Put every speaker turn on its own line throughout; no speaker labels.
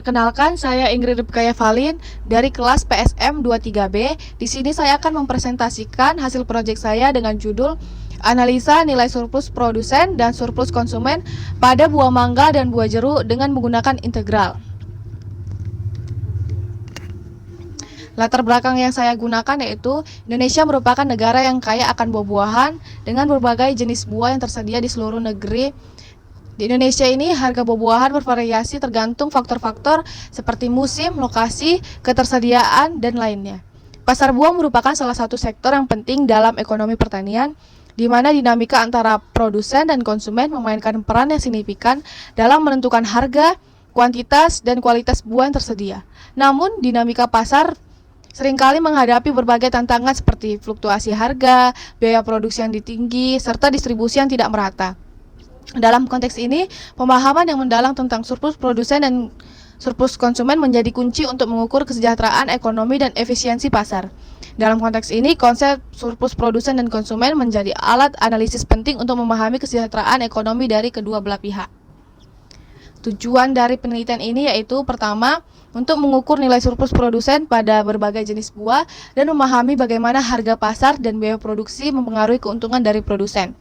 Perkenalkan, saya Ingrid Ripkaya Valin dari kelas PSM 23B. Di sini saya akan mempresentasikan hasil proyek saya dengan judul Analisa Nilai Surplus Produsen dan Surplus Konsumen pada buah mangga dan buah jeruk dengan menggunakan integral. Latar belakang yang saya gunakan yaitu Indonesia merupakan negara yang kaya akan buah-buahan dengan berbagai jenis buah yang tersedia di seluruh negeri. Di Indonesia ini harga buah-buahan bervariasi tergantung faktor-faktor seperti musim, lokasi, ketersediaan, dan lainnya. Pasar buah merupakan salah satu sektor yang penting dalam ekonomi pertanian, di mana dinamika antara produsen dan konsumen memainkan peran yang signifikan dalam menentukan harga, kuantitas, dan kualitas buah yang tersedia. Namun, dinamika pasar seringkali menghadapi berbagai tantangan seperti fluktuasi harga, biaya produksi yang tinggi, serta distribusi yang tidak merata. Dalam konteks ini, pemahaman yang mendalam tentang surplus produsen dan surplus konsumen menjadi kunci untuk mengukur kesejahteraan ekonomi dan efisiensi pasar. Dalam konteks ini, konsep surplus produsen dan konsumen menjadi alat analisis penting untuk memahami kesejahteraan ekonomi dari kedua belah pihak. Tujuan dari penelitian ini yaitu pertama, untuk mengukur nilai surplus produsen pada berbagai jenis buah dan memahami bagaimana harga pasar dan biaya produksi mempengaruhi keuntungan dari produsen.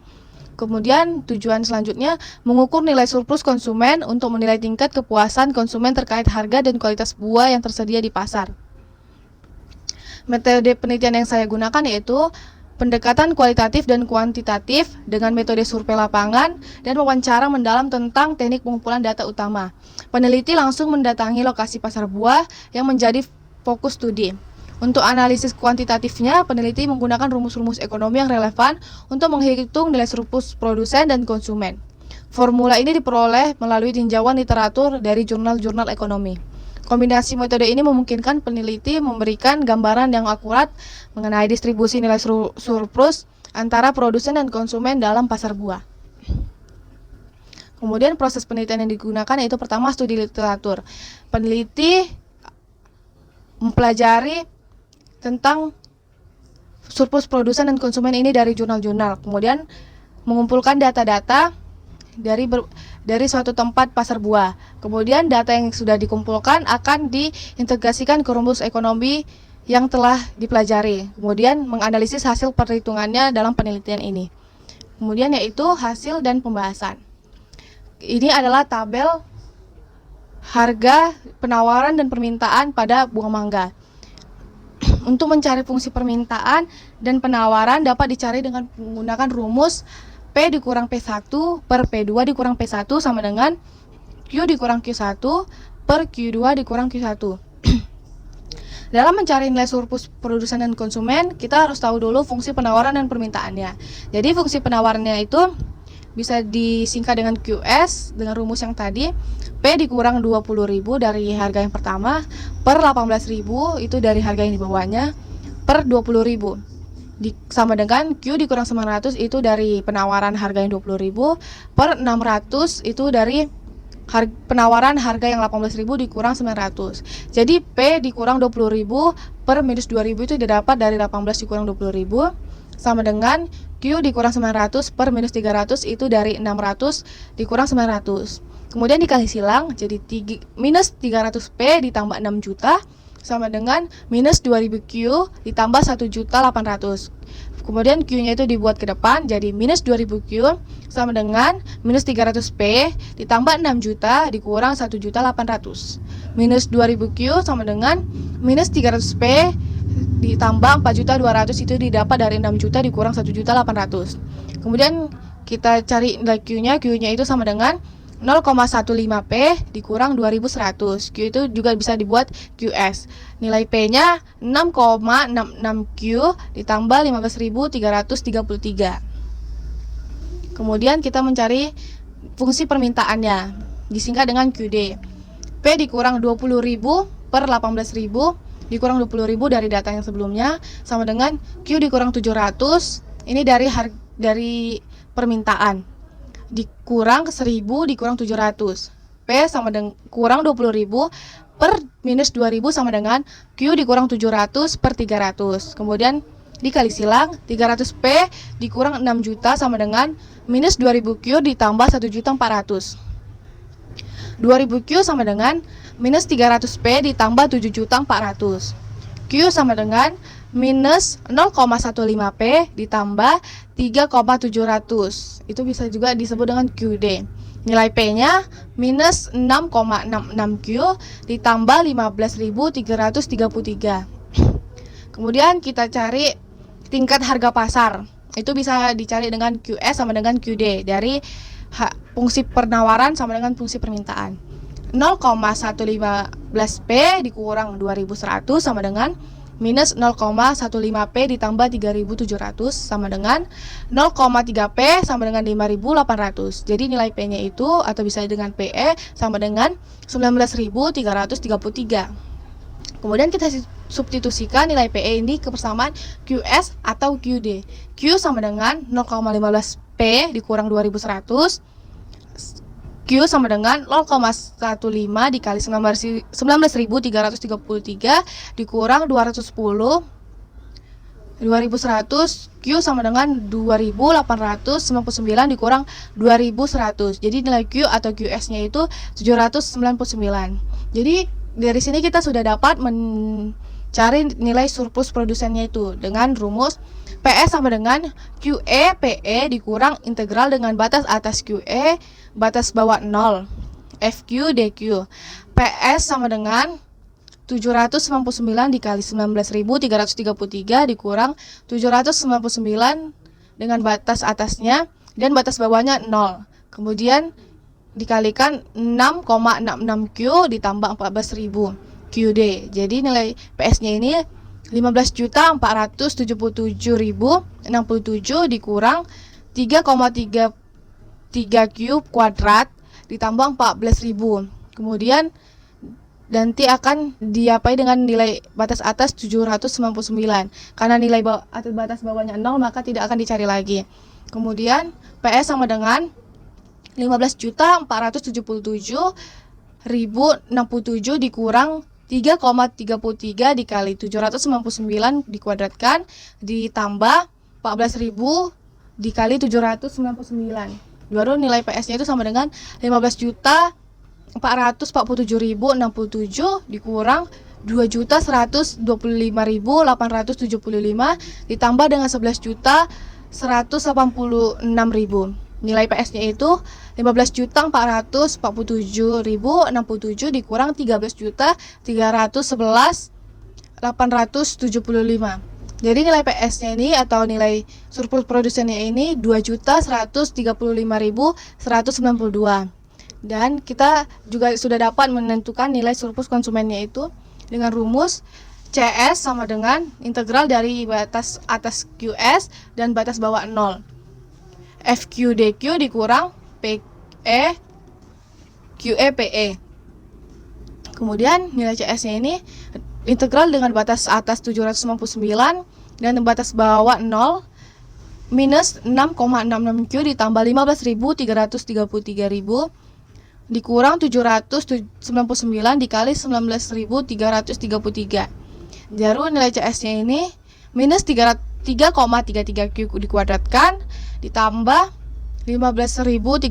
Kemudian tujuan selanjutnya mengukur nilai surplus konsumen untuk menilai tingkat kepuasan konsumen terkait harga dan kualitas buah yang tersedia di pasar. Metode penelitian yang saya gunakan yaitu pendekatan kualitatif dan kuantitatif dengan metode survei lapangan dan wawancara mendalam tentang teknik pengumpulan data utama. Peneliti langsung mendatangi lokasi pasar buah yang menjadi fokus studi. Untuk analisis kuantitatifnya, peneliti menggunakan rumus-rumus ekonomi yang relevan untuk menghitung nilai surplus produsen dan konsumen. Formula ini diperoleh melalui tinjauan literatur dari jurnal-jurnal ekonomi. Kombinasi metode ini memungkinkan peneliti memberikan gambaran yang akurat mengenai distribusi nilai surplus antara produsen dan konsumen dalam pasar buah. Kemudian proses penelitian yang digunakan yaitu pertama studi literatur. Peneliti mempelajari tentang surplus produsen dan konsumen ini dari jurnal-jurnal. Kemudian mengumpulkan data-data dari suatu tempat pasar buah. Kemudian data yang sudah dikumpulkan akan diintegrasikan ke rumus ekonomi yang telah dipelajari. Kemudian menganalisis hasil perhitungannya dalam penelitian ini. Kemudian yaitu hasil dan pembahasan. Ini adalah tabel harga, penawaran, dan permintaan pada buah mangga. Untuk mencari fungsi permintaan dan penawaran dapat dicari dengan menggunakan rumus P dikurang P1 per P2 dikurang P1 sama dengan Q dikurang Q1 per Q2 dikurang Q1. Dalam mencari nilai surplus produsen dan konsumen, kita harus tahu dulu fungsi penawaran dan permintaannya. Jadi fungsi penawarannya itu bisa disingkat dengan QS dengan rumus yang tadi, P dikurang 20.000 dari harga yang pertama per 18.000 itu dari harga yang di bawahnya per 20.000. Sama dengan Q dikurang 900 itu dari penawaran harga yang 20.000 per 600 itu dari penawaran harga yang 18.000 dikurang 900. Jadi P dikurang 20.000 per minus 2.000 itu didapat dari 18 dikurang 20.000 sama dengan Q dikurang 900 per minus 300 itu dari 600 dikurang 900. Kemudian dikali silang jadi minus 300P ditambah 6 juta sama dengan minus 2000 Q ditambah 1.800.000. Kemudian Q-nya itu dibuat ke depan jadi minus 2000 Q sama dengan minus 300P ditambah 6 juta dikurang 1.800.000. Minus 2000 Q sama dengan minus 300P ditambah 4.200.000 itu didapat dari 6 juta dikurang 1.800.000. Kemudian kita cari nilai Q-nya itu sama dengan 0,15P dikurang 2100. Q itu juga bisa dibuat QS. Nilai P-nya 6,66Q ditambah 15.333. Kemudian kita mencari fungsi permintaannya, disingkat dengan QD. P dikurang 20.000 per 18.000 dikurang 20.000 dari data yang sebelumnya sama dengan Q dikurang 700. Ini dari permintaan. Dikurang 1.000 dikurang 700. P sama dengan kurang 20.000 per minus 2.000 sama dengan Q dikurang 700 per 300. Kemudian dikali silang 300P dikurang 6 juta sama dengan minus 2.000 Q ditambah 1.400.000. 2000 Q sama dengan minus 300 P ditambah 7.400.000. Q sama dengan minus 0,15 P ditambah 3,700. Itu bisa juga disebut dengan QD. Nilai P-nya minus 6,66 Q ditambah 15.333. Kemudian kita cari tingkat harga pasar. Itu bisa dicari dengan QS sama dengan QD dari fungsi penawaran sama dengan fungsi permintaan. 0,115 P dikurang 2100 sama dengan minus 0,15 P ditambah 3700 sama dengan 0,3 P sama dengan 5800. Jadi nilai P-nya itu atau bisa dengan PE sama dengan 19.333. Kemudian kita substitusikan nilai PE ini ke persamaan QS atau QD. Q sama dengan 0,15 P dikurang 2100. Q sama dengan 0,15 dikali 19.333 dikurang 210. 2100 Q sama dengan 2899 dikurang 2100. Jadi nilai Q atau QS-nya itu 799. Jadi dari sini kita sudah dapat mencari nilai surplus produsennya itu dengan rumus PE sama dengan QE PE dikurang integral dengan batas atas QE batas bawah 0 FQ DQ. PS sama dengan 799 dikali 19.333 dikurang 799 dengan batas atasnya dan batas bawahnya 0. Kemudian dikalikan 6,66 Q ditambah 14.000 QD. Jadi nilai PS-nya ini 15.477.067 dikurang 3,33 Q kuadrat ditambah 14.000. Kemudian nanti akan diapai dengan nilai batas atas 799. Karena nilai batas bawahnya 0 maka tidak akan dicari lagi. Kemudian PS sama dengan 15.477.067 dikurang 3,33 dikali 799 dikuadratkan ditambah 14.000 dikali 799. Baru nilai PS-nya itu sama dengan 15.447.067 dikurang 2.125.875 ditambah dengan 11.186.000. Nilai PS-nya itu 15.447.067 dikurang 13.311.875. Jadi nilai PS-nya ini atau nilai surplus produsennya ini 2.135.192. Dan kita juga sudah dapat menentukan nilai surplus konsumennya itu dengan rumus CS sama dengan integral dari batas atas QS dan batas bawah 0. FQ DQ dikurang PE QE PE. Kemudian nilai CS-nya ini integral dengan batas atas 799 dan batas bawah 0 minus 6,66 Q ditambah 15.333.000 dikurang 799 dikali 19.333. Jadi nilai CS-nya ini minus 3,33 Q dikuadratkan ditambah 15.333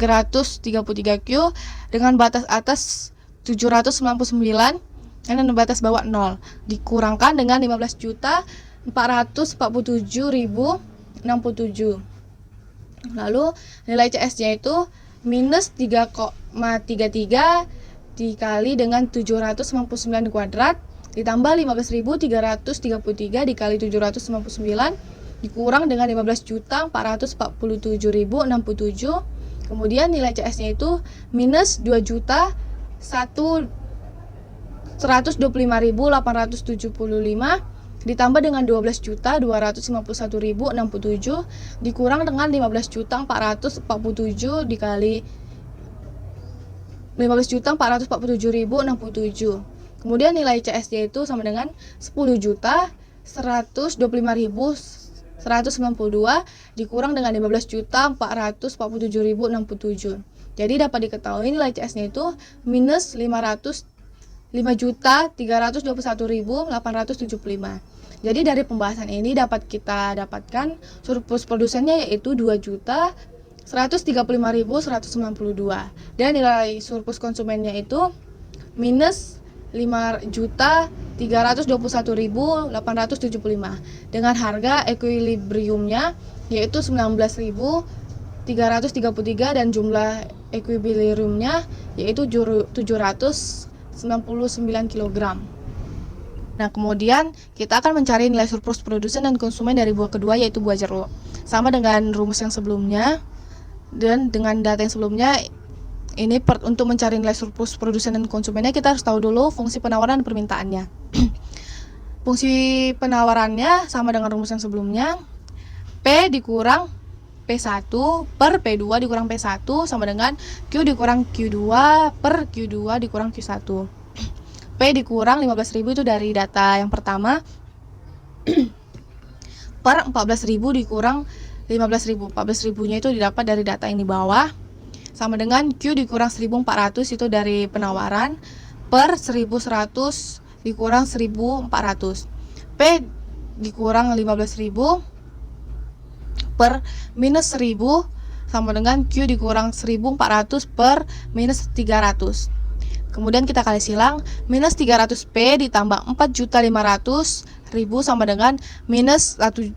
Q dengan batas atas 799 dan batas bawah 0 dikurangkan dengan 15.447.067. Lalu nilai CS-nya itu minus 3,33 dikali dengan 799 kuadrat ditambah 15.333 dikali 799 dikurang dengan 15.447.067. Kemudian nilai CS-nya itu minus 2.125.875 ditambah dengan 12.251.067 dikurang dengan 15.447 dikali 15.447.067. Kemudian nilai CS-nya itu sama dengan 10.125.192 dikurang dengan 15.447.067. Jadi dapat diketahui nilai CS-nya itu minus 505.321.875. Jadi dari pembahasan ini dapat kita dapatkan surplus produsennya yaitu 135.192 dan nilai surplus konsumennya itu minus 5.321.875 dengan harga ekuilibriumnya yaitu 19.333 dan jumlah ekuilibriumnya yaitu 799 kg. Nah, kemudian kita akan mencari nilai surplus produsen dan konsumen dari buah kedua yaitu buah jeruk. Sama dengan rumus yang sebelumnya dan dengan data yang sebelumnya, ini untuk mencari nilai surplus produsen dan konsumennya kita harus tahu dulu fungsi penawaran dan permintaannya. Fungsi penawarannya sama dengan rumus yang sebelumnya. P dikurang P1 per P2 dikurang P1 sama dengan Q dikurang Q2 per Q2 dikurang Q1. P dikurang 15.000 itu dari data yang pertama per 14.000 dikurang 15.000. 14.000 nya itu didapat dari data yang di bawah sama dengan Q dikurang 1.400 itu dari penawaran per 1.100 dikurang 1.400. P dikurang 15.000 per minus 1.000 sama dengan Q dikurang 1.400 per minus 300. Kemudian kita kali silang, minus 300P ditambah 4.500.000 sama dengan minus 1.000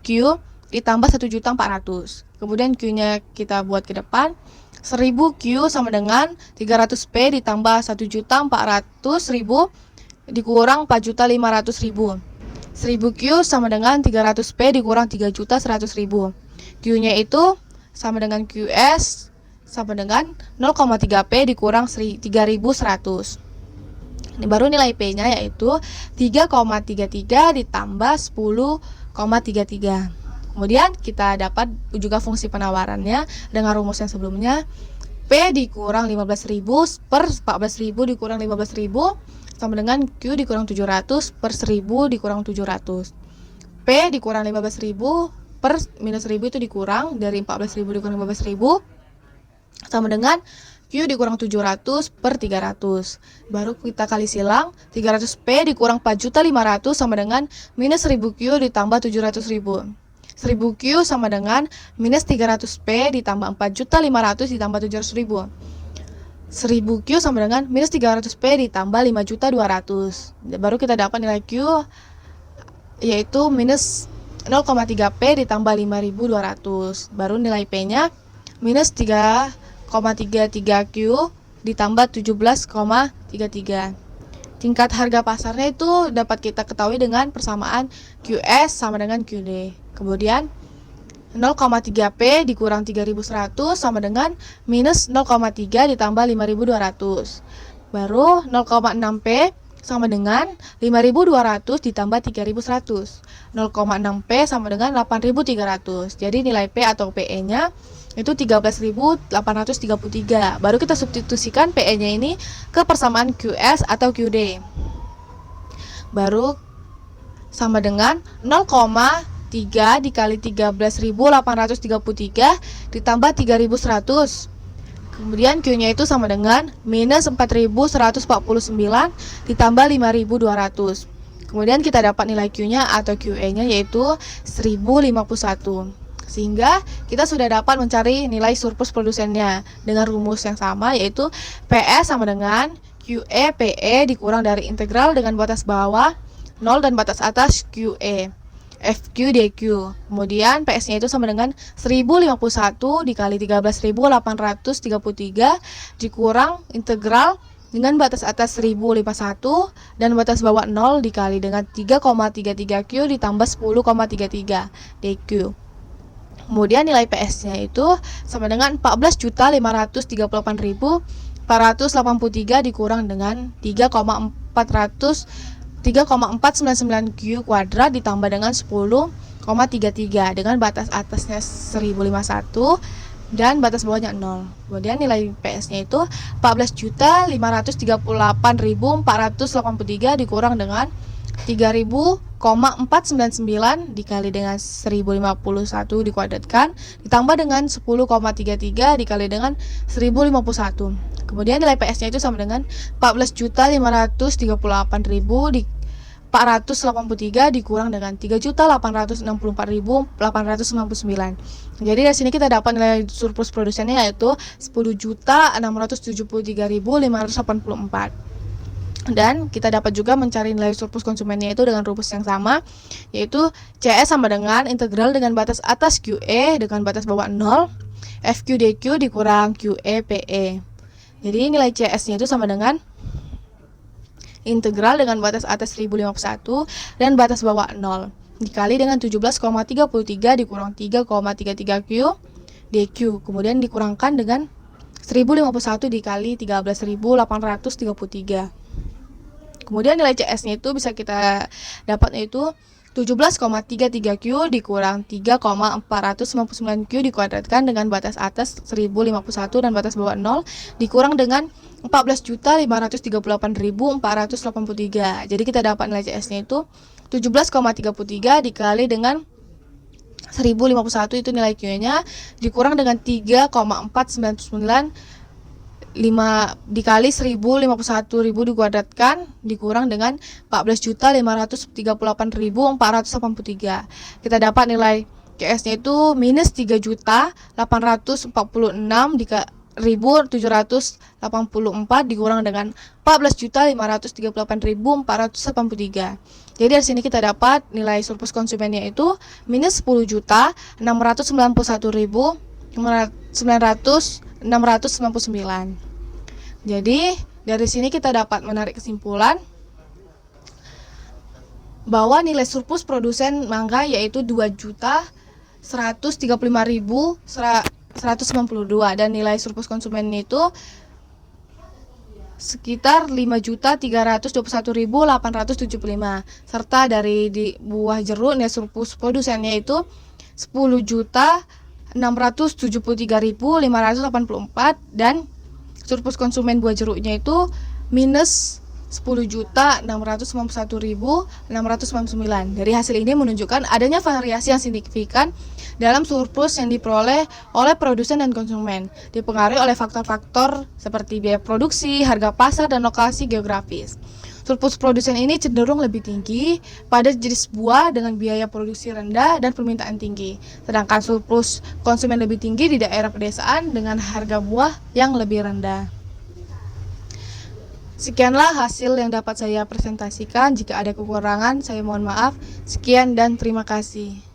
Q ditambah 1.400.000. Kemudian Q-nya kita buat ke depan, 1.000 Q sama dengan 300P ditambah 1.400.000 dikurang 4.500.000. 1.000 Q sama dengan 300P dikurang 3.100.000. Q-nya itu sama dengan QS sama dengan 0,3P dikurang 3.100. Ini baru nilai P-nya yaitu 3,33 ditambah 10,33. Kemudian kita dapat juga fungsi penawarannya dengan rumus yang sebelumnya. P dikurang 15.000 per 14.000 dikurang 15.000 sama dengan Q dikurang 700 per 1.000 dikurang 700. P dikurang 15.000 per minus 1.000 itu dikurang dari 14.000 dikurang 15.000 sama dengan Q dikurang 700 per 300. Baru kita kali silang, 300P dikurang 4.500 sama dengan minus 1.000 Q ditambah 700.000. 1.000 Q sama dengan minus 300P ditambah 4.500 ditambah 700.000. 1.000 Q sama dengan minus 300P ditambah 5.200. Baru kita dapat nilai Q yaitu minus 0,3P ditambah 5.200. Baru nilai P-nya minus 3,33Q ditambah 17,33. Tingkat harga pasarnya itu dapat kita ketahui dengan persamaan QS sama dengan QD. Kemudian 0,3P dikurang 3.100 sama dengan minus 0,3 ditambah 5.200. Baru 0,6P sama dengan 5.200 ditambah 3.100. 0,6P sama dengan 8.300. Jadi nilai P atau PE-nya itu 13.833. Baru kita substitusikan PE-nya ini ke persamaan QS atau QD. Baru sama dengan 0,3 dikali 13.833 ditambah 3.100. Kemudian Q-nya itu sama dengan minus 4.149 ditambah 5.200. Kemudian kita dapat nilai Q-nya atau QE-nya yaitu 1.051. Sehingga kita sudah dapat mencari nilai surplus produsennya dengan rumus yang sama yaitu PS sama dengan QE PE dikurang dari integral dengan batas bawah 0 dan batas atas QE FQ DQ. Kemudian PS-nya itu sama dengan 1051 dikali 13.833 dikurang integral dengan batas atas 1051 dan batas bawah 0 dikali dengan 3,33Q ditambah 10,33 DQ. Kemudian nilai PS-nya itu sama dengan 14.538.483 dikurang dengan 3,499 Q kuadrat ditambah dengan 10,33 dengan batas atasnya 1051 dan batas bawahnya 0. Kemudian nilai PS-nya itu 14.538.483 dikurang dengan 3.499 dikali dengan 1051 dikuadratkan ditambah dengan 10,33 dikali dengan 1051. Kemudian nilai PS-nya itu sama dengan 14.538.483 483 dikurang dengan 3.864.899. Jadi dari sini kita dapat nilai surplus produsennya yaitu 10.673.584. Dan kita dapat juga mencari nilai surplus konsumennya itu dengan rumus yang sama, yaitu CS sama dengan integral dengan batas atas QE dengan batas bawah 0, FQ/DQ dikurang QE PE. Jadi nilai CS-nya itu sama dengan integral dengan batas atas 1051 dan batas bawah 0 dikali dengan 17,33 dikurang 3,33 Q DQ, kemudian dikurangkan dengan 1051 dikali 13.833. Kemudian nilai CS-nya itu bisa kita dapat yaitu 17,33 Q dikurang 3,499 Q dikuadratkan dengan batas atas 1051 dan batas bawah 0 dikurang dengan 14.538.483. Jadi kita dapat nilai CS-nya itu 17,33 dikali dengan 1051 itu nilai Q-nya dikurang dengan 3,499 dikali 1051.000 dikuadratkan dikurang dengan 14.538.483. Kita dapat nilai CS-nya itu minus 3.846.784 dikurang dengan 14.538.483. Jadi dari sini kita dapat nilai surplus konsumennya itu minus 10.691.999. Jadi dari sini kita dapat menarik kesimpulan bahwa nilai surplus produsen mangga yaitu 2.135.192 dan nilai surplus konsumen itu sekitar 5.321.875, serta dari di buah jeruk nilai surplus produsennya itu 10.673.584 dan surplus konsumen buah jeruknya itu minus 10.691.699. Dari hasil ini menunjukkan adanya variasi yang signifikan dalam surplus yang diperoleh oleh produsen dan konsumen, dipengaruhi oleh faktor-faktor seperti biaya produksi, harga pasar, dan lokasi geografis. Surplus produsen ini cenderung lebih tinggi pada jenis buah dengan biaya produksi rendah dan permintaan tinggi, sedangkan surplus konsumen lebih tinggi di daerah pedesaan dengan harga buah yang lebih rendah. Sekianlah hasil yang dapat saya presentasikan. Jika ada kekurangan, saya mohon maaf. Sekian dan terima kasih.